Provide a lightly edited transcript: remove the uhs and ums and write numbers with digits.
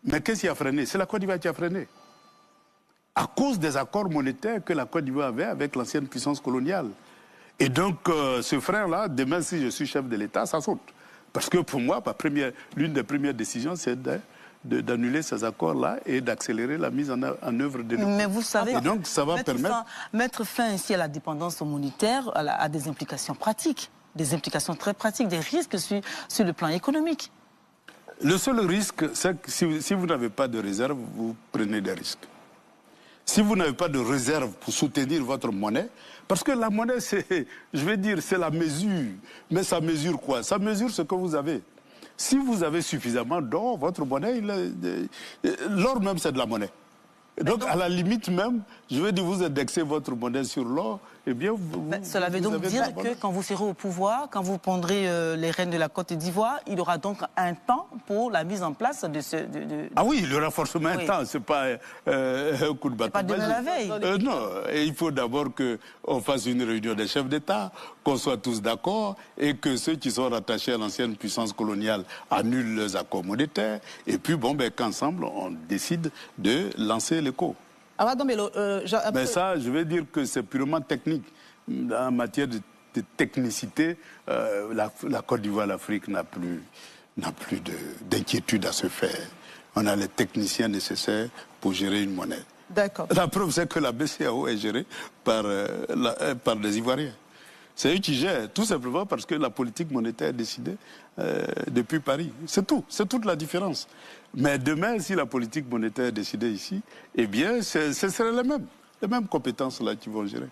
Mais qu'est-ce qui a freiné? C'est la Côte d'Ivoire qui a freiné. À cause des accords monétaires que la Côte d'Ivoire avait avec l'ancienne puissance coloniale. Et donc, ce frein-là, demain, si je suis chef de l'État, ça saute. Parce que pour moi, l'une des premières décisions, c'est d'annuler ces accords-là et d'accélérer la mise en œuvre de l'économie. Mais vous savez, et donc, ça va mettre fin ici à la dépendance monétaire a des implications pratiques, des implications très pratiques, des risques sur le plan économique. Le seul risque, c'est que si vous n'avez pas de réserve, vous prenez des risques. Si vous n'avez pas de réserve pour soutenir votre monnaie, parce que la monnaie, je vais dire, c'est la mesure. Mais ça mesure quoi? Ça mesure ce que vous avez. Si vous avez suffisamment d'or, votre monnaie, l'or même, c'est de la monnaie. Donc, à la limite même, je vais dire, vous indexez votre monnaie sur l'or, eh bien, cela veut donc dire que quand vous serez au pouvoir, quand vous prendrez les rênes de la Côte d'Ivoire, il y aura donc un temps pour la mise en place de ce... Ah oui, le renforcement un temps, c'est pas un coup de bâton. Pas demain la veille. Non, et il faut d'abord qu'on fasse une réunion des chefs d'État, qu'on soit tous d'accord, et que ceux qui sont rattachés à l'ancienne puissance coloniale annulent leurs accords monétaires, et puis bon, qu'ensemble, on décide de lancer l'écho. Ah, non, mais ça, je vais dire que c'est purement technique. En matière de technicité, la Côte d'Ivoire, l'Afrique n'a plus d'inquiétude à se faire. On a les techniciens nécessaires pour gérer une monnaie. D'accord. La preuve, c'est que la BCEAO est gérée par des Ivoiriens. C'est eux qui gèrent, tout simplement parce que la politique monétaire est décidée depuis Paris. C'est tout, c'est toute la différence. Mais demain, si la politique monétaire est décidée ici, eh bien, ce seraient les mêmes compétences là qui vont gérer.